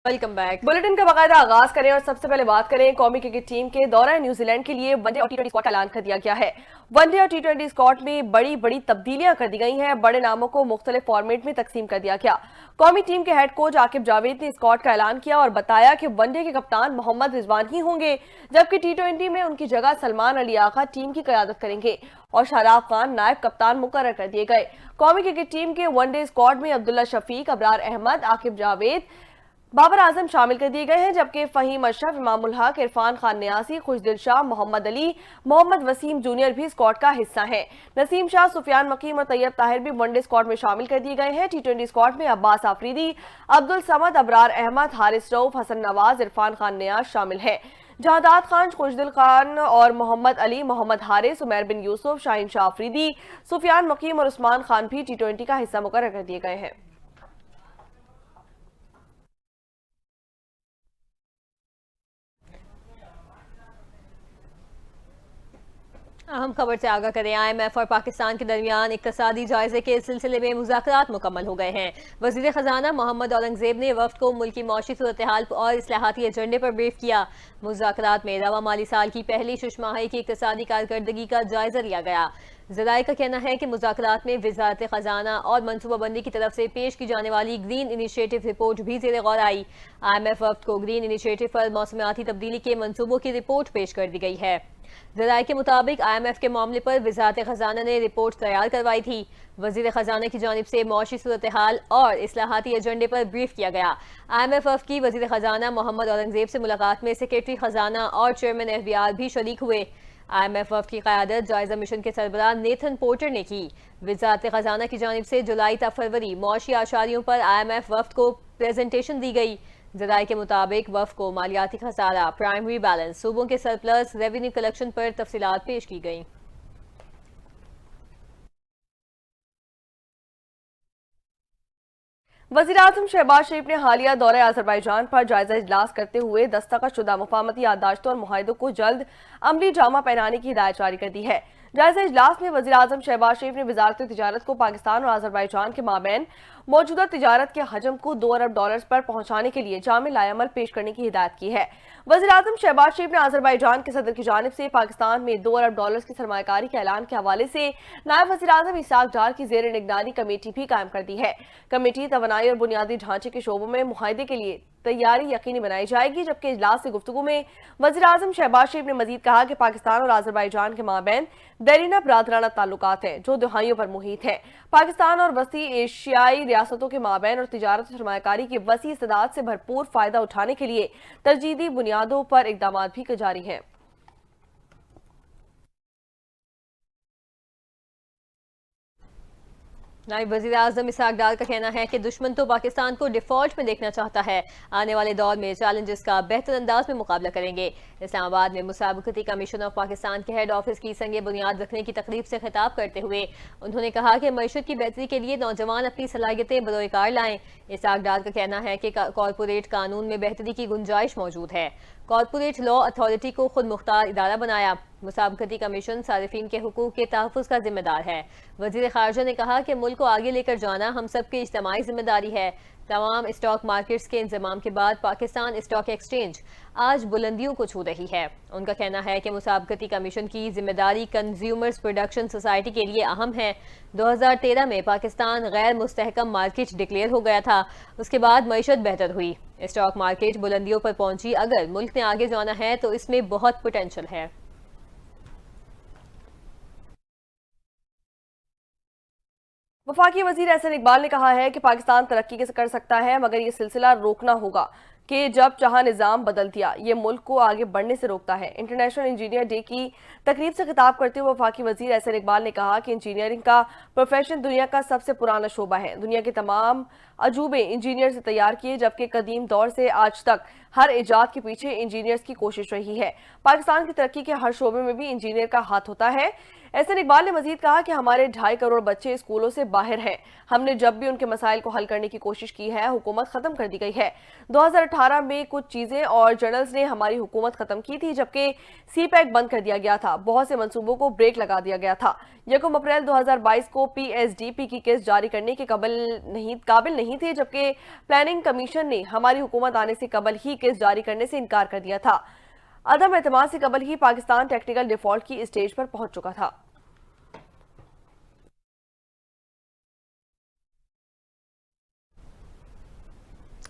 Welcome back. Bulletin का बाकायदा आगाज करें और सबसे पहले बात करें कौमी क्रिकेट टीम के दौरा न्यूजीलैंड के लिए वनडे और टी20 स्क्वाड का ऐलान कर दिया गया है। वनडे और टी20 स्क्वाड में बड़ी बड़ी तब्दीलियां कर दी गई हैं। बड़े नामों को मुख्तलिफ फॉर्मेट में तकसीम कर दिया गया। कौमी टीम के हेड कोच आकिब जावेद ने स्क्वाड का ऐलान किया और बताया कि वनडे के कप्तान मोहम्मद रिजवान ही होंगे, जबकि टी20 में उनकी जगह सलमान अली आगा टीम की क़यादत करेंगे और शादाब खान नायब कप्तान मुकर्रर कर दिए गए। कौमी क्रिकेट टीम के वनडे स्क्वाड में अब्दुल्ला शफीक, अबरार अहमद, आकिब जावेद, बाबर आजम शामिल कर दिए गए हैं, जबकि फहीम अशरफ, इमामुल हक, इरफान खान नियासी, खुशदिल शाह, मोहम्मद अली, मोहम्मद वसीम जूनियर भी स्क्वाड का हिस्सा हैं। नसीम शाह, सुफियान मकीम और तैयब ताहिर भी वनडे स्क्वाड में शामिल कर दिए गए हैं। टी20 स्क्वाड में अब्बास आफरीदी, अब्दुल समद, अबरार अहमद, हारिस रऊफ, हसन नवाज, इरफान खान नियाज शामिल हैं। जहादात खान, खुशदिल खान और मोहम्मद अली, मोहम्मद हारिस, उमैर बिन यूसुफ, शाहीन शाह आफरीदी, सुफियान मकीम और उस्मान खान भी टी20 का हिस्सा मुकर्रर कर दिए गए हैं। अहम खबर से आगाह करें। IMF और पाकिस्तान के दरमियान इक्तसादी जायजे के सिलसिले में मुज़ाकरात मुकम्मल हो गए हैं। वज़ीर ख़जाना मोहम्मद औरंगज़ेब ने वफ़द को मुल्क की मौशी सूरत हाल और इस्लाहाती एजेंडे पर ब्रीफ किया। मुज़ाकरात में रवा माली साल की पहली शुशमाही की इक्तसादी कारकर्दगी का जायजा लिया गया। ज़राए का कहना है कि मुज़ाकरात में वज़ारत ख़जाना और मनसूबाबंदी की तरफ से पेश की जाने वाली ग्रीन इनिशिएटिव रिपोर्ट भी ज़ेर गौर आई। IMF वफ़द को ग्रीन इनिशिएटिव पर मौसमियाती तब्दीली के मनसूबों की रिपोर्ट पेश कर दी गई है। ज़राए के मुताबिक IMF के मामले पर वज़ारत ख़जाना ने रिपोर्ट तैयार करवाई थी। वज़ीर ख़जाना की जानिब से मौशी सूरत हाल और इस्लाहाती एजेंडे पर ब्रीफ किया गया। IMF वफ़द की वज़ीर ख़जाना मोहम्मद औरंगज़ेब से मुलाकात में सेक्रेटरी ख़जाना और चेयरमैन FBR भी शरीक हुए। IMF वफ़द की क़यादत जायज़ा मिशन के सरबराह नेथन पोर्टर ने की। वज़ारत ख़जाना की जानिब से जुलाई ta फरवरी मौशी आशारियों पर IMF वफ़द को प्रेजेंटेशन दी गई। ज़राए के मुताबिक वफ़द को मालियाती खसारा, प्राइमरी बैलेंस, सूबों के सरप्लस, रेवेन्यू कलेक्शन पर तफसीलात पेश की गई। वज़ीर-ए-आज़म शहबाज शरीफ ने हालिया दौरे अज़रबैजान पर जायजा इजलास करते हुए दस्तखत शुदा मुफाहमती याददाश्तों और मुआहिदों को जल्द अमली जामा पहनाने की हिदायत जारी कर दी है। जायजा इजलास में वज़ीर-ए-आज़म शहबाज शरीफ ने वज़ारत तिजारत को पाकिस्तान और अज़रबैजान के माबैन मौजूदा तिजारत के हजम को $2 अरब पर पहुंचाने के लिए जामिल लाएअमल पेश करने की हिदायत की है। वज़ीर-ए-आज़म शहबाज शरीफ ने अज़रबैजान के सदर की जानिब से पाकिस्तान में $2 अरब की सरमायाकारी के ऐलान के हवाले से नायब वज़ीर-ए-आज़म इसाक डार की ज़ेर निगरानी कमेटी भी कायम कर दी है। कमेटी तवानाई और बुनियादी ढांचे के शोबों में मुआहिदे के लिए तैयारी यकीनी बनाई जाएगी। जबकि इजलास से गुफ्तगू में वज़ीर-ए-आज़म शहबाज शरीफ ने मजीद कहा कि पाकिस्तान और अज़रबैजान के माबैन देरीना बरादराना ताल्लुकात हैं जो दहाइयों पर मुहित हैं। पाकिस्तान और वस्ती एशियाई रियासतों के माबैन और तिजारत और सरमायाकारी की वसी इस्तेदाद से भरपूर फायदा उठाने के लिए तरजीही बुनियादों पर इकदामात भी जारी हैं। नायब वज़ीर-ए-आज़म इसाक डार का कहना है कि दुश्मन तो पाकिस्तान को डिफॉल्ट में देखना चाहता है। आने वाले दौर में चैलेंजेस का बेहतर अंदाज में मुकाबला करेंगे। इस्लामाबाद में मुसाबकती कमीशन ऑफ पाकिस्तान के हेड ऑफिस की संग बुनियाद रखने की तकरीब से खिताब करते हुए उन्होंने कहा कि मईशत की बेहतरी के लिए नौजवान अपनी सलाहियतें बरोकार लाएं। इसाक डार का कहना है कि कॉरपोरेट कानून में बेहतरी की गुंजाइश मौजूद है। कॉरपोरेट लॉ अथॉरिटी को खुद मुख्तार इदारा बनाया। मुसाबकती कमीशन सारिफीन के हुकूक के तहफ़्फ़ुज़ का जिम्मेदार है। वज़ीर ख़ारजा ने कहा कि मुल्क को आगे लेकर जाना हम सब की इज्तिमाई जिम्मेदारी है। तमाम स्टॉक मार्केट्स के इंतजाम के बाद पाकिस्तान स्टॉक एक्सचेंज आज बुलंदियों को छू रही है। उनका कहना है कि मुसाबकती कमीशन की जिम्मेदारी कंज्यूमर्स प्रोडक्शन सोसाइटी के लिए अहम है। 2013 में पाकिस्तान गैर मुस्तहकम मार्केट डिक्लेयर हो गया था। उसके बाद मईशत बेहतर हुई, स्टॉक मार्केट बुलंदियों पर पहुंची। अगर मुल्क ने आगे जाना है तो इसमें बहुत पोटेंशियल है। वफाकी वज़ीर एहसन इकबाल ने कहा है कि पाकिस्तान तरक्की कर सकता है, मगर ये सिलसिला रोकना होगा कि जब चाहा निज़ाम बदल दिया ये मुल्क को आगे बढ़ने से रोकता है। इंटरनेशनल इंजीनियर डे की तकरीब से खिताब करते हुए वफाकी वज़ीर एहसन इकबाल ने कहा कि इंजीनियरिंग का प्रोफेशन दुनिया का सबसे पुराना शोबा है। दुनिया के तमाम अजूबे इंजीनियर से तैयार किए, जबकि कदीम दौर से आज तक हर इजाद के पीछे इंजीनियर्स की कोशिश रही है। पाकिस्तान की तरक्की के हर शोबे में भी इंजीनियर का हाथ होता है। एहसन इकबाल ने मजीद कहा कि हमारे 2.5 करोड़ बच्चे स्कूलों से बाहर हैं। हमने जब भी उनके मसाइल को हल करने की कोशिश की है, हुकूमत खत्म कर दी गई है। 2018 में कुछ चीजें और जर्नल्स ने हमारी हुकूमत खत्म की थी, जबकि CPEC बंद कर दिया गया था। बहुत से मंसूबों को ब्रेक लगा दिया गया था। 1 अप्रैल 2022 को PSDP की केस जारी करने के काबिल नहीं नहीं थे, जबकि प्लानिंग कमीशन ने हमारी हुकूमत आने से कबल ही केस जारी करने से इनकार कर दिया था। अदम एतमाद से कबल ही पाकिस्तान टेक्निकल डिफॉल्ट की स्टेज पर पहुंच चुका था।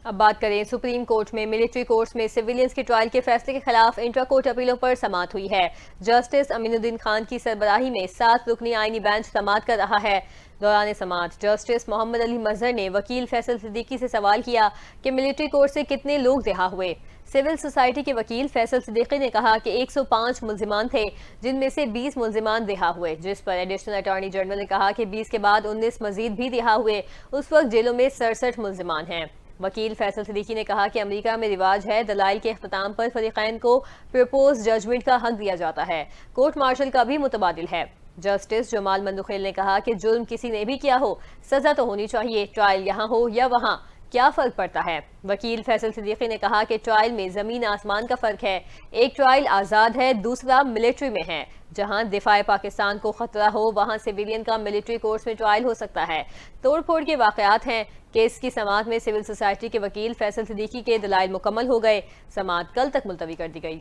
अब बात करें सुप्रीम कोर्ट में मिलिट्री कोर्ट्स में सिविलियंस के ट्रायल के फैसले के खिलाफ इंट्रा कोर्ट अपीलों पर समाअत हुई है। जस्टिस अमीनुद्दीन खान की सरबराही में 7 रुकनी आईनी बेंच समाअत कर रहा है। दौरान समाअत जस्टिस मोहम्मद अली मजहर ने वकील फैसल सिद्दीकी से सवाल किया कि मिलिट्री कोर्ट से कितने लोग रिहा हुए। सिविल सोसाइटी के वकील फैसल सिद्दीकी ने कहा कि 105 मुल्जिमान थे, जिनमें से 20 मुल्जिमान रिहा हुए, जिस पर एडिशनल अटॉर्नी जनरल ने कहा कि 20 के बाद 19 मजीद भी रिहा हुए। उस वक्त जेलों में 67 मुल्जिमान हैं। वकील फैसल सिद्दीकी ने कहा कि अमेरिका में रिवाज है दलाइल के इख्तिताम पर फरीकैन को प्रपोज जजमेंट का हक दिया जाता है। कोर्ट मार्शल का भी मुतबादिल है। जस्टिस जमाल मंदुखेल ने कहा कि जुल्म किसी ने भी किया हो, सजा तो होनी चाहिए, ट्रायल यहाँ हो या वहाँ, क्या फर्क पड़ता है। वकील फैसल सिद्दीकी ने कहा कि ट्रायल में जमीन आसमान का फर्क है। एक ट्रायल आज़ाद है, दूसरा मिलिट्री में है। जहां दिफाए पाकिस्तान को खतरा हो वहां सिविलियन का मिलिट्री कोर्ट्स में ट्रायल हो सकता है। तोड़ फोड़ के वाकयात हैं। केस की समाअत में सिविल सोसाइटी के वकील फैसल सिद्दीकी के दलाइल मुकम्मल हो गए। समाअत कल तक मुलतवी कर दी गई।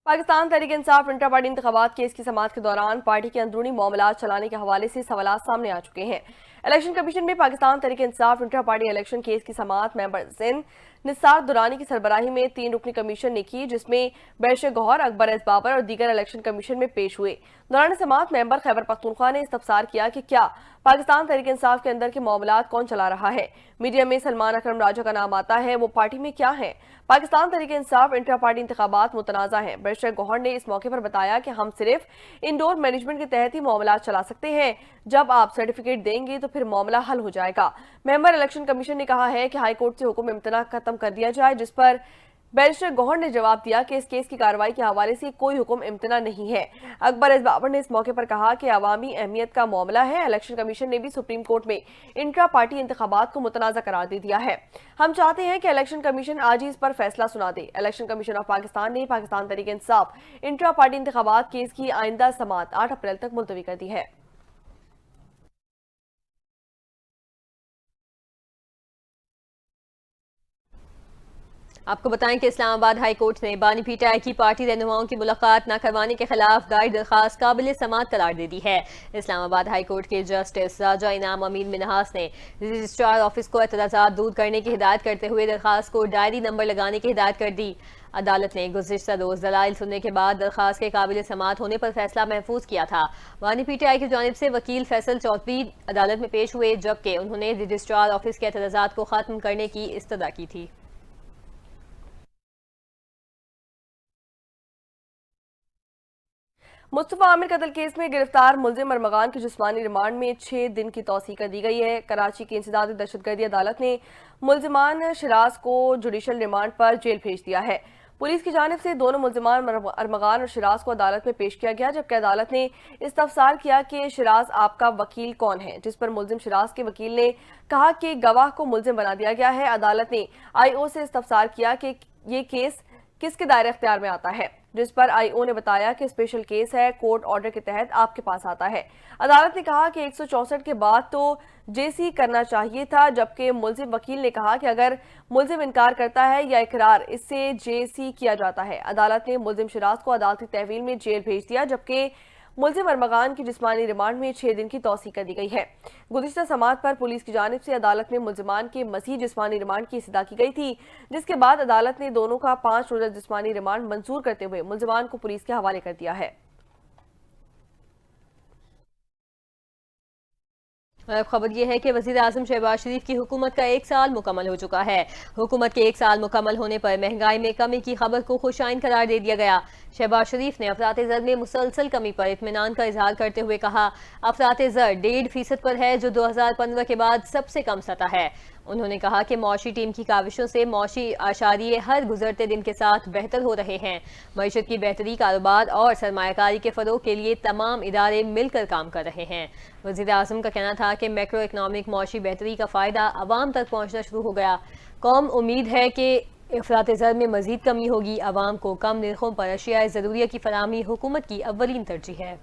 पाकिस्तान तहरीक इंसाफ इंट्रा पार्टी इंतखाबात केस की समाअत के दौरान पार्टी के अंदरूनी मामलात चलाने के हवाले से सवालात सामने आ चुके हैं। इलेक्शन कमीशन में Pakistan Tehreek Insaf intra party election case की समाअत मेंबर जिन निसार दुरानी की सरबराही में 3 रुकनी कमीशन ने की, जिसमें बैरिस्टर गौहर, अकबर एस बाबर और दीगर इलेक्शन कमीशन में पेश हुए। दौरान समाअत मेंबर खैबर पख्तूनख्वा ने इस्तफसार किया कि क्या पाकिस्तान तहरीक इंसाफ के अंदर के मामलात कौन चला रहा है। मीडिया में सलमान अकरम राजा का नाम आता है, वो पार्टी में क्या है। पाकिस्तान तहरीक इंसाफ इंट्रा पार्टी इंतखाबात मुतनाज़ा हैं। बैरिस्टर गौहर ने इस मौके पर बताया कि हम सिर्फ इंडोर मैनेजमेंट के तहत ही मामलात चला सकते हैं, जब आप सर्टिफिकेट देंगे तो फिर मामला हल हो जाएगा। मेंबर इलेक्शन कमीशन ने कहा है कि हाई कोर्ट से हुक्म इम्तना खत्म कर दिया जाए, जिस पर बैरिस्टर गौहर ने जवाब दिया कि इस केस की कार्रवाई के हवाले से कोई हुक्म इम्तना नहीं है। अकबर एस बाबर ने इस मौके पर कहा कि अवामी अहमियत का मामला है। इलेक्शन कमीशन ने भी सुप्रीम कोर्ट में इंट्रा पार्टी इंतखाबात को मुतनाज़ा करार दे दिया है। हम चाहते हैं कि इलेक्शन कमीशन आज ही इस पर फैसला सुना दे। इलेक्शन कमीशन ऑफ पाकिस्तान ने पाकिस्तान तहरीक इंसाफ इंट्रा पार्टी इंतखाबात केस की आइंदा समाअत 8 अप्रैल तक मुलतवी कर दी है। आपको बताएं कि इस्लामाबाद हाई कोर्ट ने बानी पीटीआई की पार्टी रहनुमाओं की मुलाकात न करवाने के खिलाफ दायर दरखास्त काबिल समाअत करार दे दी है। इस्लामाबाद हाई कोर्ट के जस्टिस राजा इनाम अमीन मिनहास ने रजिस्ट्रार ऑफिस को एतराज़ात दूर करने की हिदायत करते हुए दरखास्त को डायरी नंबर लगाने की हिदायत कर दी। अदालत ने गुज़िश्ता रोज दलाइल सुनने के बाद दरखास्त के काबिल समाअत होने पर फैसला महफूज किया था। बानी पीटीआई की जानिब से वकील फैसल चौधरी अदालत में पेश हुए, जबकि उन्होंने रजिस्ट्रार ऑफिस के एतराज़ात को खत्म करने की इस्तदा की थी। मुस्तफा आमिर कत्ल केस में गिरफ्तार मुलजिम अरमगान की जिस्मानी रिमांड में 6 दिन की तौसीक कर दी गई है। कराची की इंसदादी दहशतगर्दी अदालत ने मुलजिमान शिराज को जुडिशल रिमांड पर जेल भेज दिया है। पुलिस की जानिब से दोनों मुलजिमान अरमगान और शिराज को अदालत में पेश किया गया, जबकि अदालत ने इस्तफसार किया कि शिराज आपका वकील कौन है, जिस पर मुलजिम शिराज के वकील ने कहा कि गवाह को मुलजिम बना दिया गया है। अदालत ने IO से इस्तफसार किया कि ये केस किसके दायरे इख्तियार में आता है, जिस पर IO ने बताया कि स्पेशल केस है, कोर्ट ऑर्डर के तहत आपके पास आता है। अदालत ने कहा कि 164 के बाद तो JC करना चाहिए था, जबकि मुलजिम वकील ने कहा कि अगर मुलजिम इनकार करता है या इकरार, इससे JC किया जाता है। अदालत ने मुलजिम शिराज को अदालती तहवील में जेल भेज दिया, जबकि मुलजिम अरमगान की जिस्मानी रिमांड में 6 दिन की तौसीक कर दी गई है। गुज़िश्ता समाअत पर पुलिस की जानिब से अदालत में मुलजिमान के मज़ीद जिस्मानी रिमांड की इस्तदा की गई थी, जिसके बाद अदालत ने दोनों का 5 रोज़ा जिस्मानी रिमांड मंजूर करते हुए मुलजिमान को पुलिस के हवाले कर दिया है। अब खबर यह है कि वज़ीर आज़म शहबाज शरीफ की हुकूमत का 1 साल मुकम्मल हो चुका है। हुकूमत के 1 साल मुकम्मल होने पर महंगाई में कमी की खबर को खुशाइन करार दे दिया गया। शहबाज शरीफ ने अफरात ज़र में मुसलसल कमी पर इत्मीनान का इजहार करते हुए कहा, अफरात ज़र 1.5% पर है, जो 2015 के बाद सबसे कम सतह है। उन्होंने कहा कि मौशी टीम की काविशों से मौशी आशारिये हर गुजरते दिन के साथ बेहतर हो रहे हैं। मईशत की बेहतरी, कारोबार और सरमायाकारी के फ़रोग के लिए तमाम इदारे मिलकर काम कर रहे हैं। वज़ीर आज़म का कहना था कि मैक्रो इकनॉमिक मौशी बेहतरी का फ़ायदा आवाम तक पहुँचना शुरू हो गया। कौम उम्मीद है कि अफरात ज़र में मज़ीद कमी होगी। आवाम को कम निर्खों पर अशिया ज़रूरिया की फराहमी हुकूमत की अव्वलीन तरजीह है।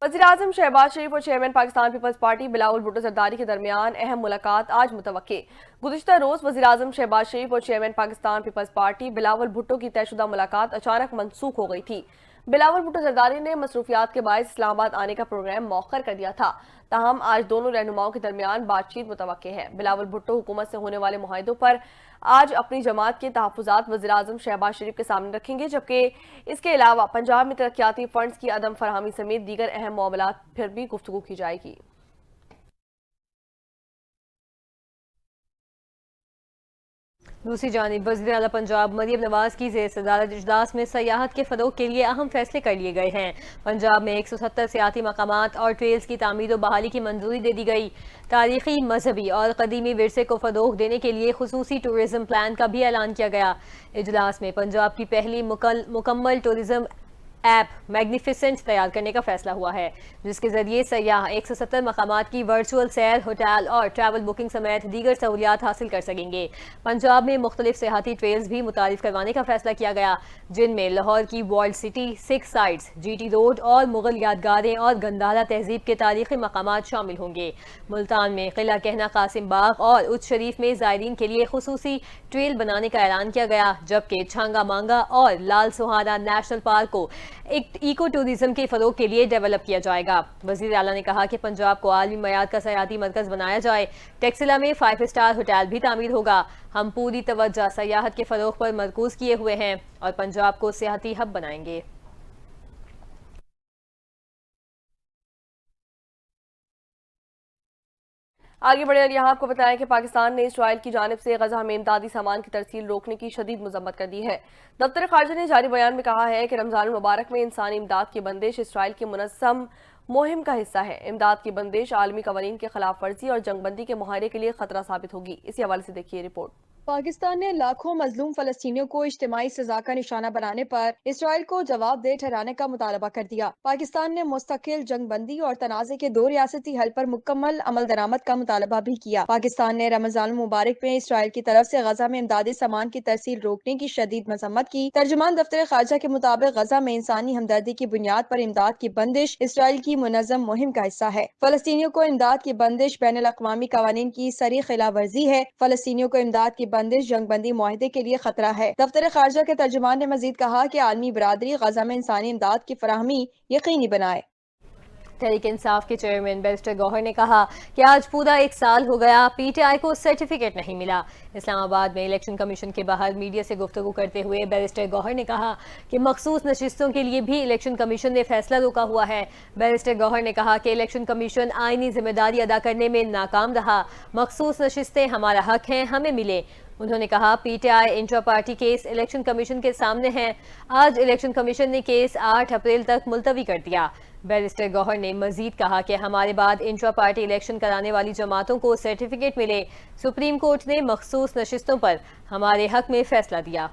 वज़ीर-ए-आज़म शहबाज शरीफ और chairman Pakistan Peoples Party Bilawal Bhutto Zardari के दरमियान अहम मुलाकात आज मुतवक्के। गुज़िश्ता रोज़ वज़ीर-ए-आज़म शहबाज शरीफ और chairman Pakistan Peoples Party Bilawal Bhutto की तयशुदा मुलाकात अचानक मनसूख हो गई थी। बिलावल भुट्टो जरदारी ने मसरूफियात के बायस इस्लामाबाद आने का प्रोग्राम मौखर कर दिया था। ताहम आज दोनों रहनुमाओं के दरमियान बातचीत मुतवक्के है। बिलावल भुट्टो हुकूमत से होने वाले मुआहिदों पर आज अपनी जमात के तहफ़्फ़ुज़ात वज़ीर-ए-आज़म शहबाज शरीफ के सामने रखेंगे, जबकि इसके अलावा पंजाब में तरक्याती फंड्स की अदम फराहमी समेत दीगर अहम मामलात पर भी गुफ्तगू की जाएगी। दूसरी जानिब वज़ीर आला पंजाब मरियम नवाज की ज़ेर सदारत इजलास में सयाहत के फ़रोग़ के लिए अहम फैसले कर लिए गए हैं। पंजाब में 170 सियाती मकामात और ट्रेल्स की तामीर और बहाली की मंजूरी दे दी गई। तारीखी, मजहबी और कदीमी विरसे को फ़रोग़ देने के लिए खुसूसी टूरिज़म प्लान का भी ऐलान किया गया। इजलास में पंजाब की पहली मुकम्मल टूरिज़म ऐप मैग्निफिसेंट तैयार करने का फैसला हुआ है, जिसके जरिए सयाह 170 मकामात की वर्चुअल सैर, होटल और ट्रैवल बुकिंग समेत दीगर सहूलियात हासिल कर सकेंगे। पंजाब में मुख्तलिफ सियाहती ट्रेल्स भी मुतारिफ करवाने का फैसला किया गया, जिनमें लाहौर की world city, 6 sites, GT road और मुगल यादगारें और गंदाला तहजीब के तारीखी मकामात शामिल होंगे। मुल्तान में किला कहना कासिम बाग और उच्च शरीफ में ज़ायरीन के लिए खुसूसी ट्रेल बनाने का ऐलान किया गया, जबकि छांगा मांगा और लाल सुहाना नेशनल पार्क को इको टूरिज्म के फरोग के लिए डेवलप किया जाएगा। वज़ीर आला ने कहा कि पंजाब को आलमी मयार का सयाहती मरकज बनाया जाए। टेक्सिला में 5 स्टार होटल भी तामीर होगा। हम पूरी तवज्जो सयाहत के फरोग पर मरकूज किए हुए हैं और पंजाब को सियाहती हब बनाएंगे। आगे बढ़े और यहाँ आपको बताएं कि पाकिस्तान ने इसराइल की जानिब से गजा में इमदादी सामान की तरसील रोकने की शदीद मजम्मत कर दी है। दफ्तर खारजा ने जारी बयान में कहा है कि रमजान मुबारक में इंसानी इमदाद की बंदिश इसराइल की मुनज़्ज़म मुहिम का हिस्सा है। इमदाद की बंदिश आलमी कवानीन के खिलाफ वर्जी और जंगबंदी के मुहायरे के लिए खतरा साबित होगी। इसी हवाले से देखिए रिपोर्ट। पाकिस्तान ने लाखों मजलूम फलस्तीनियों को इज्तिमाई सजा का निशाना बनाने पर इसराइल को जवाबदेह ठहराने का मुतालबा कर दिया। पाकिस्तान ने मुस्तकिल जंगबंदी और तनाज़े के 2 रियासती हल पर मुकम्मल अमल दरामद का मुतालबा भी किया। पाकिस्तान ने रमजान मुबारक में इसराइल की तरफ से गजा में इमदादी सामान की तरसील रोकने की शदीद मजम्मत की। तर्जुमान दफ्तर खारजा के मुताबिक गजा में इंसानी हमदर्दी की बुनियाद पर इमदाद की बंदिश इसराइल की मुनज़्ज़म मुहिम का हिस्सा है। फलस्तीनियों को इमदाद की बंदिश बैनुल अक़वामी कवानीन की सरी खिलाफ वर्जी है। फलस्तीनियों को इमदाद की बंदिश जंगबंदी मुआहदे के लिए खतरा है। दफ्तर खारजा के तर्जुमान ने मजीद कहा कि आलमी बरादरी गजा में इंसानी इमदाद की फराहमी यकीनी बनाए। तहरीक इंसाफ के चेयरमैन बैरिस्टर गौहर ने कहा कि आज पूरा 1 साल हो गया, PTI को सर्टिफिकेट नहीं मिला। इस्लामाबाद में इलेक्शन कमीशन के बाहर मीडिया से गुफ्तगू करते हुए बैरिस्टर गौहर ने कहा कि मखसूस नशिस्तों के लिए भी इलेक्शन कमीशन ने फैसला रोका हुआ है। बैरिस्टर गौहर ने कहा कि इलेक्शन कमीशन आईनी जिम्मेदारी अदा करने में नाकाम रहा। मखसूस नशिस्तें हमारा हक हैं, हमें मिले। उन्होंने कहा PTI intra party case election commission के सामने है। आज इलेक्शन कमीशन ने केस 8 अप्रैल तक मुलतवी कर दिया। बैरिस्टर गौहर ने मजीद कहा कि हमारे बाद इंट्रा पार्टी इलेक्शन कराने वाली जमातों को सर्टिफिकेट मिले। सुप्रीम कोर्ट ने मखसूस नशिस्तों पर हमारे हक में फैसला दिया।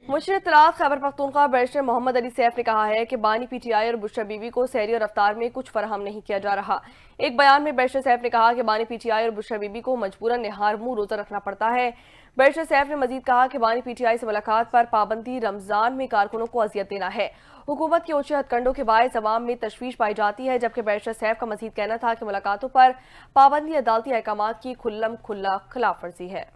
मुशीर इत्तलात खैबर पख्तूनख्वा बैरिस्टर मोहम्मद अली सैफ ने कहा है कि बानी PTI और बुशरा बीबी को सैरी और रफ्तार में कुछ फराहम नहीं किया जा रहा। एक बयान में बैरिस्टर सैफ ने कहा कि बानी PTI और बुशरा बीबी को मजबूरन निहार मुंह रोजा रखना पड़ता है। बैरिस्टर सैफ ने मजीद कहा कि बानी PTI से मुलाकात पर पाबंदी रमजान में कारकुनों को अजियत देना है। हुकूमत के ऊंचे हथकंडों के बायस अवाम में तशवीश पाई जाती है, जबकि बैरिस्टर सैफ का मजीद कहना था कि मुलाकातों पर पाबंदी अदालती अहकामात की खुल्लम खुल्ला खिलाफ वर्जी है।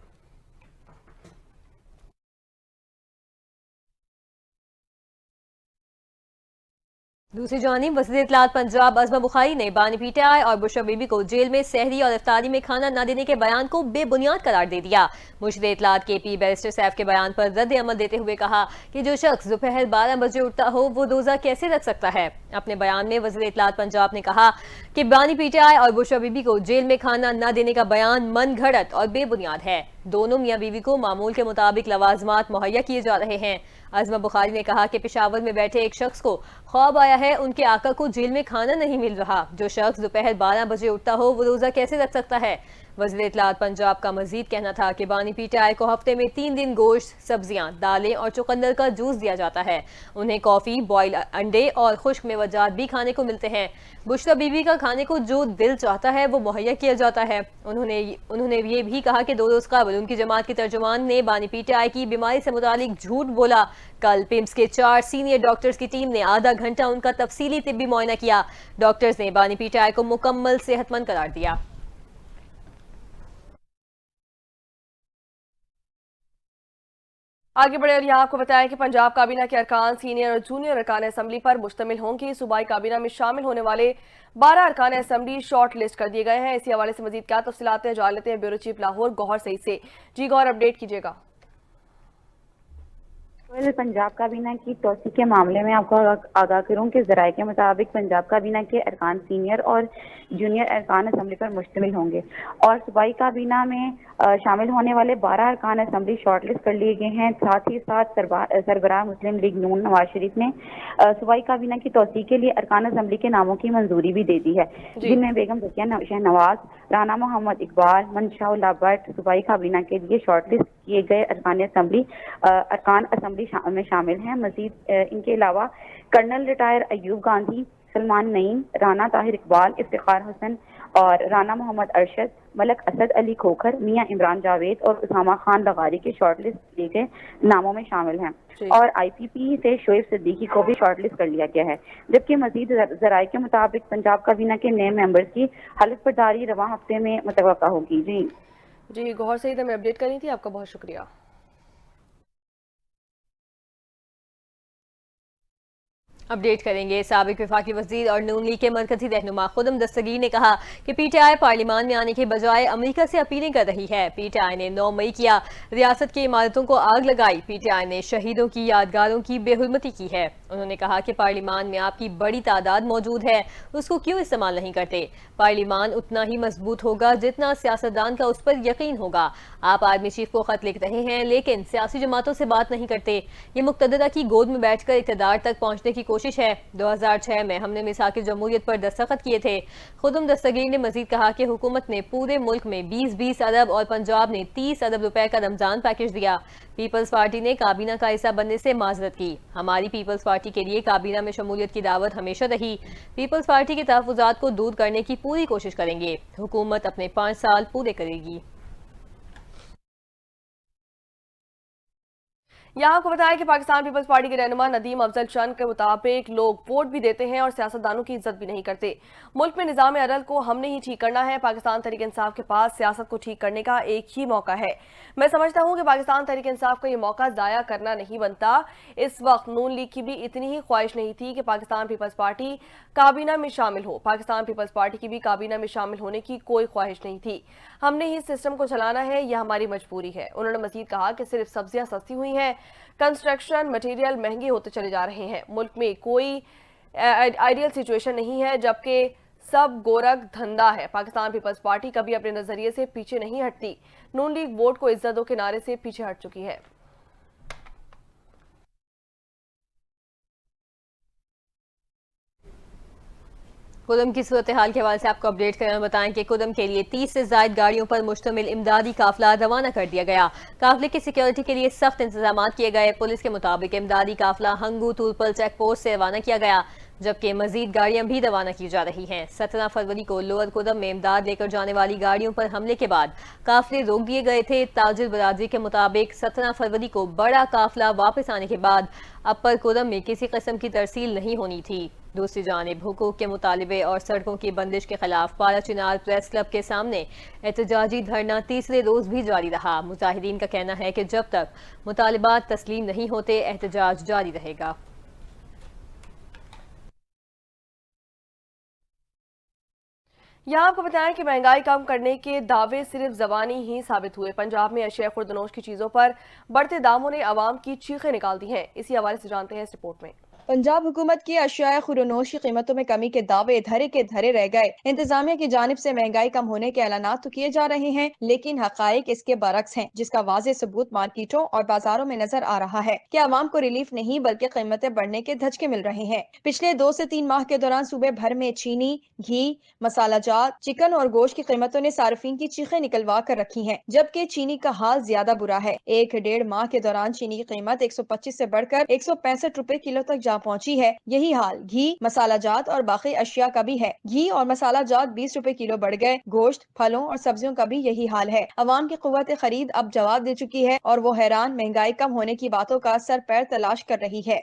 दूसरी जानिब वज़ीर इत्तलात पंजाब अज़मा बुखारी ने बानी PTI और बुशरा बीबी को जेल में सहरी और इफ्तारी में खाना न देने के बयान को बेबुनियाद करार दे दिया। मुशीर इत्तलात KP बैरिस्टर सैफ के बयान पर रद्द अमल देते हुए कहा कि जो शख्स दोपहर 12 बजे उठता हो वो रोजा कैसे रख सकता है। अपने बयान में वज़ीर इत्तलात पंजाब ने कहा कि बानी PTI और बुशरा बीबी को जेल में खाना न देने का बयान मन घड़त और बेबुनियाद है। दोनों मियाँ बीवी को मामूल के मुताबिक लवाजमात मुहैया किए जा रहे हैं। अज़मा बुखारी ने कहा कि पेशावर में बैठे एक शख्स को ख्वाब आया है उनके आका को जेल में खाना नहीं मिल रहा। जो शख्स दोपहर 12 बजे उठता हो वो रोजा कैसे रख सकता है। وزیر اطلاعات پنجاب کا مزید کہنا تھا کہ بانی پی ٹی آئی کو ہفتے میں 3 دن گوشت، سبزیاں، دالیں اور چقندر کا جوس دیا جاتا ہے۔ انہیں کافی، بوائل انڈے اور خشک میوجات بھی کھانے کو ملتے ہیں۔ بشرا بی بی کا کھانے کو جو دل چاہتا ہے وہ مہیا کیا جاتا ہے۔ انہوں نے یہ بھی کہا کہ 2 روز قبل ان کی جماعت کے ترجمان نے بانی پی ٹی آئی کی بیماری سے متعلق جھوٹ بولا۔ کل پیمز کے 4 سینئر ڈاکٹرز کی ٹیم نے آدھا گھنٹہ ان کا تفصیلی طبی معائنہ کیا۔ ڈاکٹرز نے بانی پی ٹی آئی کو مکمل صحت مند قرار دیا۔ آگے بڑھے اور یہاں آپ کو بتائیں کہ پنجاب کابینہ کے ارکان سینئر اور جونیئر ارکان اسمبلی پر مشتمل ہوں گی۔ صوبائی کابینہ میں شامل ہونے والے 12 ارکان اسمبلی شارٹ لسٹ کر دیے گئے ہیں۔ اسی حوالے سے مزید کیا تفصیلات ہیں جان لیتے ہیں بیورو چیف لاہور گوہر سعید سے۔ جی گوہر، اپڈیٹ کیجیے گا۔ پنجاب کابینہ کی توسیع کے معاملے میں آپ کو آگاہ کروں کہ ذرائع کے مطابق پنجاب کابینہ کے ارکان سینئر اور جونیئر ارکان اسمبلی پر مشتمل ہوں گے اور صوبائی کابینہ میں شامل ہونے والے 12 ارکان اسمبلی شارٹ لسٹ کر لیے گئے ہیں۔ ساتھ ہی ساتھ سربراہ مسلم لیگ نون نواز شریف نے صوبائی کابینہ کی توسیع کے لیے ارکان اسمبلی کے ناموں کی منظوری بھی دے دی ہے، جن میں بیگم ذکیہ شہنواز، رانا محمد اقبال، منشاء اللہ بٹ صوبائی کابینہ کے لیے شارٹ لسٹ کیے گئے ارکان اسمبلی میں شامل ہیں۔ مزید ان کے علاوہ کرنل ریٹائر ایوب گاندھی، سلمان نعیم، رانا طاہر اقبال، افتخار حسن اور رانا محمد ارشد، ملک اسد علی کھوکھر، میاں عمران جاوید اور اسامہ خان لغاری کے شارٹ لسٹ کیے گئے ناموں میں شامل ہیں اور آئی پی پی سے شعیب صدیقی کو بھی شارٹ لسٹ کر لیا گیا ہے، جبکہ مزید ذرائع کے مطابق پنجاب کابینہ کے نئے ممبرز کی حلف برداری رواں ہفتے میں متوقع ہوگی۔ جی گوہر سعید، ہمیں اپڈیٹ کرنی تھی، آپ کا بہت شکریہ۔ اپڈیٹ کریں گے۔ سابق وفاقی وزیر اور نون لیگ کے مرکزی رہنما خدم دستگیر نے کہا کہ پی ٹی آئی پارلیمان میں آنے کے بجائے امریکہ سے اپیلیں کر رہی ہے۔ پی ٹی آئی نے 9 مئی کیا ریاست کی عمارتوں کو آگ لگائی۔ پی ٹی آئی نے شہیدوں کی یادگاروں کی بے حرمتی کی ہے۔ انہوں نے کہا کہ پارلیمان میں آپ کی بڑی تعداد موجود ہے، اس کو کیوں استعمال نہیں کرتے؟ پارلیمان اتنا ہی مضبوط ہوگا جتنا سیاستدان کا اس پر یقین ہوگا۔ آپ آرمی چیف کو خط لکھ رہے ہیں لیکن سیاسی جماعتوں سے بات نہیں کرتے۔ یہ مقتدرہ کی گود میں بیٹھ کر اقتدار تک پہنچنے کی کوشش ہے۔ 2006 میں ہم نے میثاق جمہوریت پر دستخط کیے تھے۔ خدم دستگیر نے مزید کہا کہ حکومت نے پورے ملک میں 20 ارب اور پنجاب نے 30 ارب روپے کا رمضان پیکج دیا۔ پیپلز پارٹی نے کابینہ کا حصہ بننے سے معذرت کی۔ ہماری پیپلز پارٹی کے لیے کابینہ میں شمولیت کی دعوت ہمیشہ رہی۔ پیپلز پارٹی کے تحفظات کو دور کرنے کی پوری کوشش کریں گے۔ حکومت اپنے 5 سال پورے کرے گی۔ یہاں کو بتایا کہ پاکستان پیپلز پارٹی کے رہنما ندیم افضل چند کے مطابق لوگ ووٹ بھی دیتے ہیں اور سیاستدانوں کی عزت بھی نہیں کرتے۔ ملک میں نظام عدل کو ہم نے ہی ٹھیک کرنا ہے۔ پاکستان تحریک انصاف کے پاس سیاست کو ٹھیک کرنے کا ایک ہی موقع ہے۔ میں سمجھتا ہوں کہ پاکستان تحریک انصاف کا یہ موقع ضائع کرنا نہیں بنتا۔ اس وقت نون لیگ کی بھی اتنی ہی خواہش نہیں تھی کہ پاکستان پیپلز پارٹی کابینہ میں شامل ہو۔ پاکستان پیپلز پارٹی کی بھی کابینہ میں شامل ہونے کی کوئی خواہش نہیں تھی۔ ہم نے ہی سسٹم کو چلانا ہے، یہ ہماری مجبوری ہے۔ انہوں نے مزید کہا کہ صرف سبزیاں سستی ہوئی ہیں، کنسٹرکشن مٹیریل مہنگے ہوتے چلے جا رہے ہیں۔ ملک میں کوئی آئیڈیل سچویشن نہیں ہے جبکہ سب گورکھ دھندا ہے۔ پاکستان پیپلز پارٹی کبھی اپنے نظریے سے پیچھے نہیں ہٹتی۔ نون لیگ ووٹ کو عزت دو کے نعرے سے پیچھے ہٹ چکی ہے۔ قدم کی صورتحال کے حوالے سے آپ کو اپڈیٹ کریں اور بتائیں کہ قدم کے لیے 30 سے زائد گاڑیوں پر مشتمل امدادی قافلہ روانہ کر دیا گیا۔ قافلے کی سیکیورٹی کے لیے سخت انتظامات کیے گئے۔ پولیس کے مطابق امدادی قافلہ ہنگو تورپل چیک پوسٹ سے روانہ کیا گیا، جبکہ مزید گاڑیاں بھی روانہ کی جا رہی ہیں۔ 17 فروری کو لوور قدم میں امداد لے کر جانے والی گاڑیوں پر حملے کے بعد قافلے روک دیے گئے تھے۔ تاجر برادری کے مطابق 17 فروری کو بڑا قافلہ واپس آنے کے بعد اپر قدم میں کسی قسم کی ترسیل نہیں ہونی تھی۔ دوسری جانب حقوق کے مطالبے اور سڑکوں کی بندش کے خلاف پارا چنار پریس کلب کے سامنے احتجاجی دھرنا تیسرے روز بھی جاری رہا۔ مظاہرین کا کہنا ہے کہ جب تک مطالبات تسلیم نہیں ہوتے احتجاج جاری رہے گا۔ یہاں آپ کو بتائیں کہ مہنگائی کم کرنے کے دعوے صرف زبانی ہی ثابت ہوئے۔ پنجاب میں اشیاء خوردنوش کی چیزوں پر بڑھتے داموں نے عوام کی چیخیں نکال دی ہیں۔ اسی حوالے سے جانتے ہیں اس رپورٹ میں۔ पंजाब हुकूमत की अशिया खुरनोश की कीमतों में कमी के दावे धरे के धरे रह गए। इंतजामिया की जानिब से महंगाई कम होने के ऐलानात तो किए जा रहे हैं, लेकिन हकाइक इसके बरक्स हैं, जिसका वाज़ेह सबूत मार्केटों और बाजारों में नजर आ रहा है कि आवाम को रिलीफ नहीं बल्कि कीमतें बढ़ने के धचके मिल रहे हैं। पिछले 2 से 3 माह के दौरान सूबे भर में चीनी, घी, मसाला जात, चिकन और गोश्त की कीमतों ने सार्फिन की चीखें निकलवा कर रखी हैं, जबकि चीनी का हाल ज्यादा बुरा है। 1-1.5 माह के दौरान चीनी की कीमत 125 से बढ़कर 165 रुपए किलो तक जा पहुंची है। यही हाल घी, मसाला जात और बाकी अशिया का भी है। घी और मसाला जात 20 रुपए किलो बढ़ गए। गोश्त, फलों और सब्जियों का भी यही हाल है। अवाम की कुव्वत खरीद अब जवाब दे चुकी है और वो हैरान महंगाई कम होने की बातों का सर पैर तलाश कर रही है।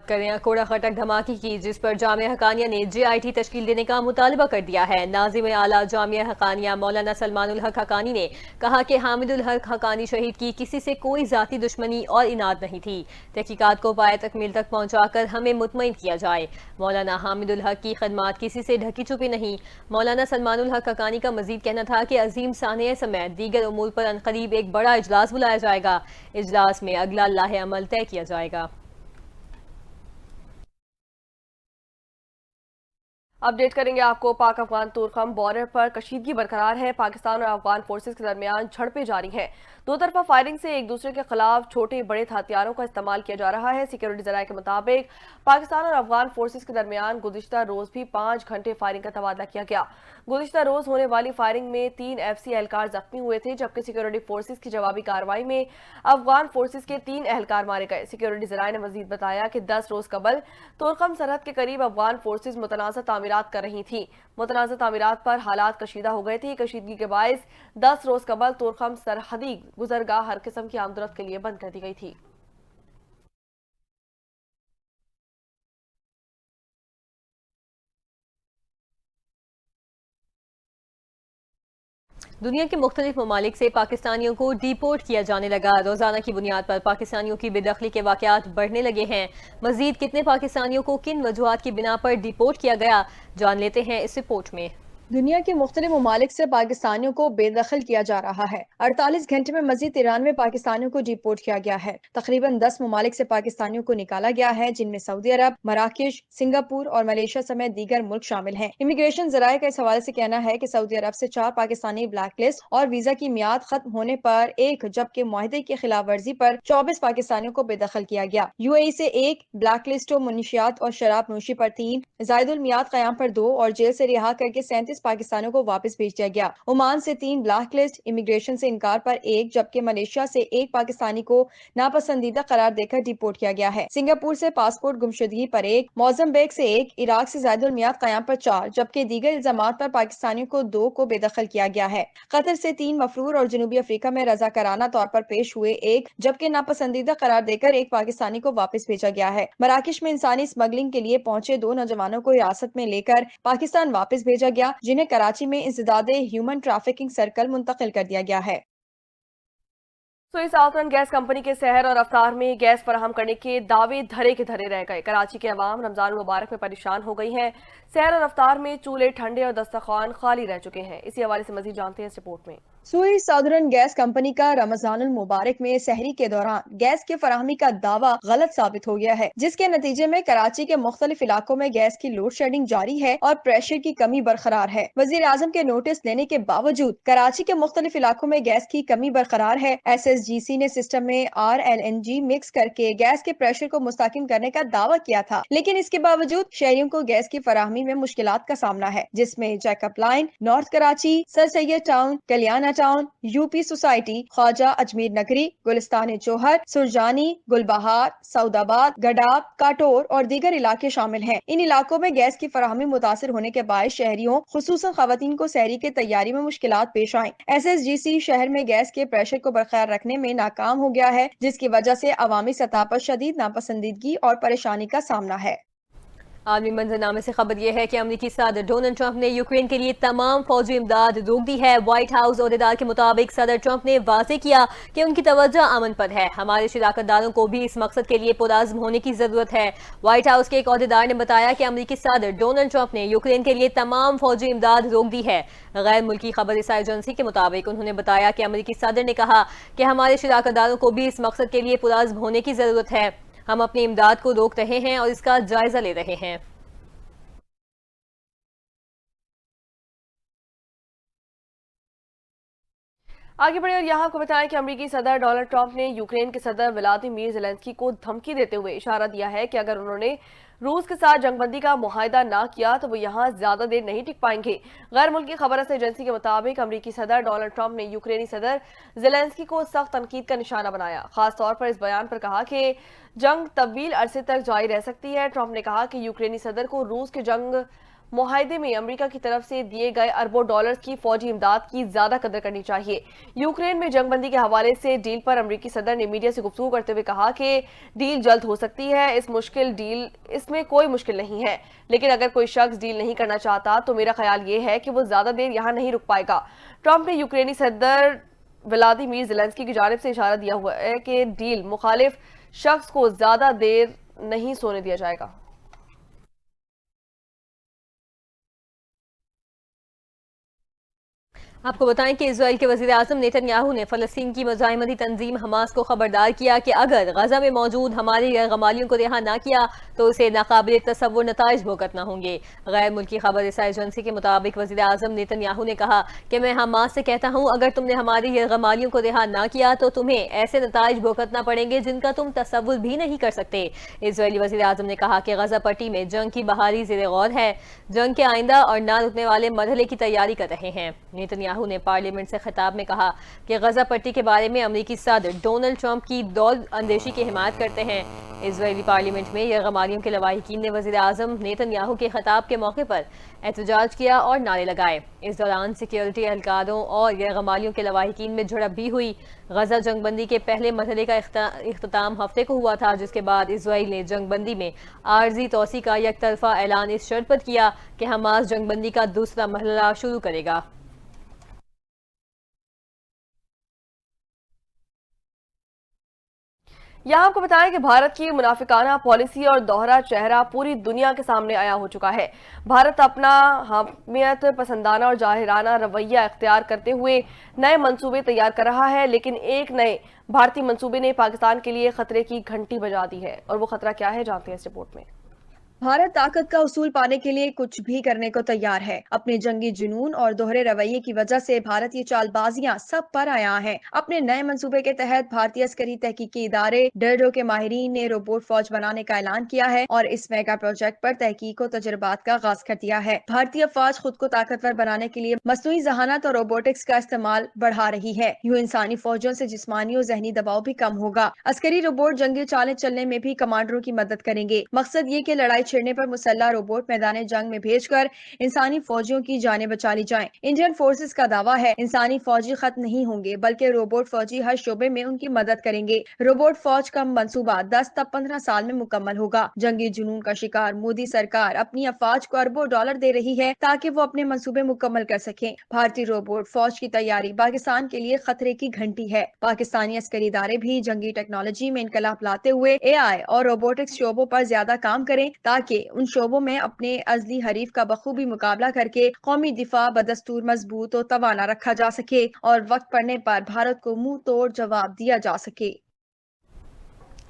करें कोड़ा खटक धमाके की, जिस पर जामिया हकानिया ने JIT तश्कील देने का मुतालबा कर दिया है। नाज़िम आला जामिया हकानिया मौलाना सलमानुल हक हकानी ने कहा कि हामिदुल हक हकानी शहीद की किसी से कोई जाती दुश्मनी और इनाद नहीं थी। तहकीकात को पाए तकमील तक पहुंचाकर हमें मुतमईन किया जाए। मौलाना हामिदुल हक की खदमात किसी से ढकी छुपी नहीं। मौलाना सलमानुल हक हकानी का मजीद कहना था कि अजीम सानिया समेत दीगर उमूर पर अनकरीब एक बड़ा इजलास बुलाया जाएगा। इजलास में अगला लाहे अमल तय किया जाएगा। अपडेट करेंगे आपको। पाक अफगान तोरखम बॉर्डर पर कशीदगी बरकरार है। पाकिस्तान और अफगान फोर्सेस के दरमियान झड़पें जारी हैं। दो तरफा फायरिंग से एक दूसरे के खिलाफ छोटे बड़े हथियारों का इस्तेमाल किया जा रहा है। सिक्योरिटी जराये के मुताबिक पाकिस्तान और अफगान फोर्सेस के दरमियान गुज़िश्ता रोज भी 5 घंटे फायरिंग का तबादला किया गया। गुज़िश्ता रोज होने वाली फायरिंग में 3 FC एहलकार जख्मी हुए थे, जबकि सिक्योरिटी फोर्सेस की जवाबी कार्रवाई में अफगान फोर्सेस के 3 एहलकार मारे गए। सिक्योरिटी जराये ने मजीद बताया कि 10 रोज कबल तोरखम सरहद के करीब अफगान फोर्सेस मुतनाज़ा तामीरात कर रही थी। मुतनाज़ा तामीरात पर हालात कशीदा हो गए थे। कशीदगी के बायस 10 रोज कबल तोरखम सरहदी गुजरगाह हर किस्म की आमदरफ्त के लिए बंद कर दी गई थी। दुनिया के मुख्तलिफ ममालिक से पाकिस्तानियों को डिपोर्ट किया जाने लगा। रोजाना की बुनियाद पर पाकिस्तानियों की बेदखली के वाकयात बढ़ने लगे हैं। मजीद कितने पाकिस्तानियों को किन वजूहात की बिना पर डिपोर्ट किया गया, जान लेते हैं इस रिपोर्ट में। दुनिया के मुख्तलिफ ममालिक से पाकिस्तानियों को बेदखल किया जा रहा है। 48 घंटे में मजीद 93 पाकिस्तानियों को डिपोर्ट किया गया है। तकरीबन 10 ममालिक से पाकिस्तानियों को निकाला गया है, जिनमें सऊदी अरब, मराकश, सिंगापुर और मलेशिया समेत दीगर मुल्क शामिल हैं। इमिग्रेशन जराये का इस हवाले से कहना है कि सऊदी अरब से 4 पाकिस्तानी ब्लैक लिस्ट और वीजा की मियाद खत्म होने पर 1, जबकि मुआहदे की खिलाफ वर्जी पर 24 पाकिस्तानियों को बेदखल किया गया। UAE से 1, ब्लैक लिस्ट और मुनशियात और शराब नोशी पर 3, जायदुल मियाद कयाम पर 2 और जेल से रिहा करके 37 पाकिस्तानियों को वापस भेज दिया गया। ओमान से 3 ब्लैक लिस्ट, इमिग्रेशन से इनकार पर 1, जबकि मलेशिया से 1 पाकिस्तानी को नापसंदीदा करार देकर डिपोर्ट किया गया है। सिंगापुर से पासपोर्ट गुमशुदगी पर 1, मोज़म्बिक से 1, इराक से जायदुल मियाद कयाम पर 4, जबकि दीगर इल्जामात पर पाकिस्तानियों को 2 को बेदखल किया गया है। कतर से 3 मफरूर और जनूबी अफ्रीका में रजाकाराना तौर पर पेश हुए 1, जबकि नापसंदीदा करार देकर 1 पाकिस्तानी को वापस भेजा गया है। मराकश में इंसानी स्मगलिंग के लिए पहुंचे 2 नौजवानों को हिरासत में लेकर पाकिस्तान वापस भेजा गया, जिन्हें कराची में इंसदादे ह्यूमन ट्रैफिकिंग सर्कल मुंतकिल कर दिया गया है। साउथर्न गैस कंपनी के शहर और अफ्तार में गैस फराहम करने के दावे धरे के धरे रह गए। कराची के अवाम रमजान मुबारक में परेशान हो गई हैं। शहर और अफ्तार में चूल्हे ठंडे और दस्तरखान खाली रह चुके हैं। इसी हवाले से मजीद जानते हैं इस रिपोर्ट में। साउदर्न गैस कंपनी का रमजानुल मुबारक में सहरी के दौरान गैस की फराहमी का दावा गलत साबित हो गया है, जिसके नतीजे में कराची के मुख्तलिफ इलाकों में गैस की लोड शेडिंग जारी है और प्रेशर की कमी बरकरार है। वजीर आजम के नोटिस देने के बावजूद कराची के मुख्तलिफ इलाकों में गैस की कमी बरकरार है। SSGC ने सिस्टम में RLNG मिक्स करके गैस के प्रेशर को मुस्तकिम करने का दावा किया था, लेकिन इसके बावजूद शहरियों को गैस की फराहमी में मुश्किलात का सामना है, जिसमें Jacob Lines, north Karachi, sir Syed town, Kalyana town, UP society, Khwaja Ajmer Nagri, Gulistan जोहर, सुरजानी, गुलबहार, सऊदाबाद, गडाब, काटोर और दीगर इलाके शामिल हैं। इन इलाकों में गैस की फराहमी मुतासिर होने के बाद शहरियों खुसूसन खवातीन को सहरी की तैयारी में मुश्किलात पेश आई। SSGC शहर में गैस के प्रेशर को बरकरार रखने में नाकाम हो गया है, जिसकी वजह से अवामी सतह पर शदीद नापसंदीदगी और परेशानी का सामना है। आलमी मंजरनामे से खबर यह है कि अमेरिकी सदर डोनाल्ड ट्रंप ने यूक्रेन के लिए तमाम फौजी इमदाद रोक दी है। व्हाइट हाउस अहदेदार के मुताबिक सदर ट्रंप ने वाज़ेह किया कि उनकी तवज्जो अमन पर है। हमारे शराकतदारों को भी इस मकसद के लिए पुरअज़्म होने की जरूरत है। व्हाइट हाउस के एक अहदेदार ने बताया कि अमेरिकी सदर डोनाल्ड ट्रंप ने यूक्रेन के लिए तमाम फौजी इमदाद रोक दी है। गैर मुल्की खबर रसाई एजेंसी के मुताबिक उन्होंने बताया कि अमेरिकी सदर ने कहा कि हमारे शराकतदारों को भी इस मकसद के लिए पुरअज़्म होने की जरूरत है। ہم اپنی امداد کو روک رہے ہیں اور اس کا جائزہ لے رہے ہیں۔ آگے بڑھے اور یہاں آپ کو بتائیں کہ امریکی صدر ڈونلڈ ٹرمپ نے یوکرین کے صدر ولادیمیر زیلنسکی کو دھمکی دیتے ہوئے اشارہ دیا ہے کہ اگر انہوں نے روس کے ساتھ جنگ بندی کا معاہدہ نہ کیا تو وہ یہاں زیادہ دیر نہیں ٹک پائیں گے۔ غیر ملکی خبر رساں ایجنسی کے مطابق امریکی صدر ڈونلڈ ٹرمپ نے یوکرینی صدر زیلنسکی کو سخت تنقید کا نشانہ بنایا، خاص طور پر اس بیان پر کہا کہ جنگ طویل عرصے تک جاری رہ سکتی ہے۔ ٹرمپ نے کہا کہ یوکرینی صدر کو روس کے جنگ معاہدے میں امریکہ کی طرف سے دیے گئے اربوں ڈالرز کی فوجی امداد کی زیادہ قدر کرنی چاہیے۔ یوکرین میں جنگ بندی کے حوالے سے ڈیل پر امریکی صدر نے میڈیا سے گفتگو کرتے ہوئے کہا کہ ڈیل جلد ہو سکتی ہے، اس میں کوئی مشکل نہیں ہے، لیکن اگر کوئی شخص ڈیل نہیں کرنا چاہتا تو میرا خیال یہ ہے کہ وہ زیادہ دیر یہاں نہیں رک پائے گا۔ ٹرمپ نے یوکرینی صدر ولادیمیر زیلنسکی کی جانب سے اشارہ دیا ہوا ہے کہ ڈیل مخالف شخص کو زیادہ دیر نہیں سونے دیا جائے گا۔ آپ کو بتائیں کہ اسرائیل کے وزیر اعظم نیتن یاہو نے فلسطین کی مزاحمتی تنظیم حماس کو خبردار کیا کہ اگر غزہ میں موجود ہمارے غیر غمالیوں کو رہا نہ کیا تو اسے ناقابل تصور نتائج بھگتنا ہوں گے۔ غیر ملکی خبر رساں ایجنسی کے مطابق وزیر اعظم نیتن یاہو نے کہا کہ میں حماس سے کہتا ہوں اگر تم نے ہماری غیر غمالیوں کو رہا نہ کیا تو تمہیں ایسے نتائج بھگتنا پڑیں گے جن کا تم تصور بھی نہیں کر سکتے۔ اسرائیلی وزیر اعظم نے کہا کہ غزہ پٹی میں جنگ کی بحالی زیر غور ہے، جنگ کے آئندہ اور نہ رکنے والے مرحلے کی تیاری کر رہے ہیں۔ نیتن یاہو نے پارلیمنٹ سے خطاب میں کہا کہ غزہ پٹی کے بارے میں امریکی صدر ڈونلڈ ٹرمپ کی دور اندیشی کی حمایت کرتے ہیں۔ اسرائیلی پارلیمنٹ میں یرغمالیوں کے لواحقین نے وزیر اعظم نیتن یاہو کے خطاب کے موقع پر احتجاج کیا اور نعرے لگائے۔ اس دوران سیکیورٹی اہلکاروں اور یرغمالیوں کے لواحقین میں جھڑپ بھی ہوئی۔ غزہ جنگ بندی کے پہلے مرحلے کا اختتام ہفتے کو ہوا تھا، جس کے بعد اسرائیل نے جنگ بندی میں عارضی توسیع کا یک طرفہ اعلان اس شرط پر کیا کہ حماس جنگ بندی کا دوسرا مرحلہ شروع کرے گا۔ یہاں آپ کو بتائیں کہ بھارت کی منافقانہ پالیسی اور دوہرا چہرہ پوری دنیا کے سامنے آیا ہو چکا ہے۔ بھارت اپنا حاکمیت پسندانہ اور جاہرانہ رویہ اختیار کرتے ہوئے نئے منصوبے تیار کر رہا ہے، لیکن ایک نئے بھارتی منصوبے نے پاکستان کے لیے خطرے کی گھنٹی بجا دی ہے، اور وہ خطرہ کیا ہے جانتے ہیں اس رپورٹ میں۔ بھارت طاقت کا اصول پانے کے لیے کچھ بھی کرنے کو تیار ہے۔ اپنے جنگی جنون اور دوہرے رویے کی وجہ سے بھارت یہ چال بازیاں سب پر آیا ہے۔ اپنے نئے منصوبے کے تحت بھارتی عسکری تحقیقی ادارے ڈرڈو کے ماہرین نے روبوٹ فوج بنانے کا اعلان کیا ہے اور اس میگا پروجیکٹ پر تحقیق و تجربات کا آغاز کر دیا ہے۔ بھارتی افواج خود کو طاقتور بنانے کے لیے مصنوعی ذہانت اور روبوٹکس کا استعمال بڑھا رہی ہے۔ یوں انسانی فوجوں سے جسمانی اور ذہنی دباؤ بھی کم ہوگا۔ عسکری روبوٹ جنگی چالیں چلنے میں بھی کمانڈروں کی مدد کریں گے۔ مقصد یہ کہ لڑائی چھڑنے پر مسلح روبوٹ میدان جنگ میں بھیج کر انسانی فوجیوں کی جانیں بچا لی جائیں۔ انڈین فورسز کا دعویٰ ہے انسانی فوجی ختم نہیں ہوں گے، بلکہ روبوٹ فوجی ہر شعبے میں ان کی مدد کریں گے۔ روبوٹ فوج کا منصوبہ 10 تا 15 سال میں مکمل ہوگا۔ جنگی جنون کا شکار مودی سرکار اپنی افواج کو اربوں ڈالر دے رہی ہے تاکہ وہ اپنے منصوبے مکمل کر سکیں۔ بھارتی روبوٹ فوج کی تیاری پاکستان کے لیے خطرے کی گھنٹی ہے۔ پاکستانی عسکری ادارے بھی جنگی ٹیکنالوجی میں انقلاب لاتے ہوئے AI اور روبوٹکس شعبوں پر زیادہ کام کریں تاکہ ان شعبوں میں اپنے ازلی حریف کا بخوبی مقابلہ کر کے قومی دفاع بدستور مضبوط و توانا رکھا جا سکے اور وقت پڑنے پر بھارت کو منہ توڑ جواب دیا جا سکے۔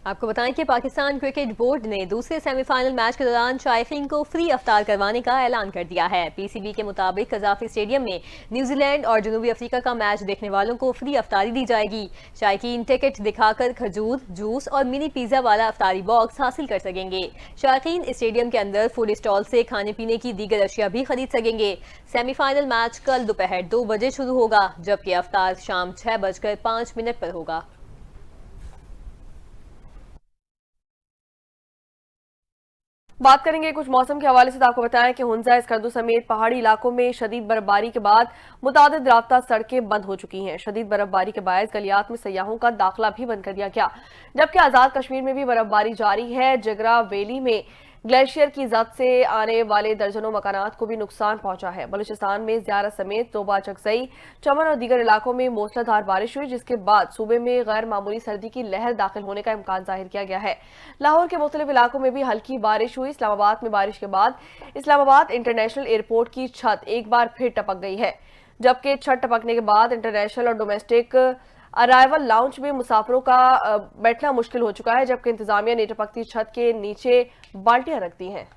آپ کو بتائیں کہ پاکستان کرکٹ بورڈ نے دوسرے سیمی فائنل میچ کے دوران شائقین کو فری افطار کروانے کا اعلان کر دیا ہے۔ PCB کے مطابق قذافی اسٹیڈیم میں نیوزی لینڈ اور جنوبی افریقہ کا میچ دیکھنے والوں کو فری افطاری دی جائے گی۔ شائقین ٹکٹ دکھا کر کھجور، جوس اور منی پیزا والا افطاری باکس حاصل کر سکیں گے۔ شائقین اسٹیڈیم کے اندر فوڈ اسٹال سے کھانے پینے کی دیگر اشیاء بھی خرید سکیں گے۔ سیمی فائنل میچ کل دوپہر 2 بجے شروع ہوگا، جبکہ افطار شام 6:05 پر ہوگا۔ بات کریں گے کچھ موسم کے حوالے سے۔ آپ کو بتائیں کہ ہنزا اسکردو سمیت پہاڑی علاقوں میں شدید برفباری کے بعد متعدد رابطہ سڑکیں بند ہو چکی ہیں۔ شدید برفباری کے باعث گلیات میں سیاحوں کا داخلہ بھی بند کر دیا گیا، جبکہ آزاد کشمیر میں بھی برفباری جاری ہے۔ جگرا ویلی میں گلیشیئر کی زد سے آنے والے درجنوں مکانات کو بھی نقصان پہنچا ہے۔ بلوچستان میں زیارت سمیت توبہ چکزئی، چمن اور دیگر علاقوں میں موسلادھار بارش ہوئی، جس کے بعد صوبے میں غیر معمولی سردی کی لہر داخل ہونے کا امکان ظاہر کیا گیا ہے۔ لاہور کے مختلف علاقوں میں بھی ہلکی بارش ہوئی۔ اسلام آباد میں بارش کے بعد اسلام آباد انٹرنیشنل ایئرپورٹ کی چھت ایک بار پھر ٹپک گئی ہے، جبکہ چھت ٹپکنے کے بعد انٹرنیشنل اور ڈومیسٹک अराइवल लाउंज में मुसाफिरों का बैठना मुश्किल हो चुका है, जबकि इंतजामिया ने टपकती छत के नीचे बाल्टियां रख दी हैं।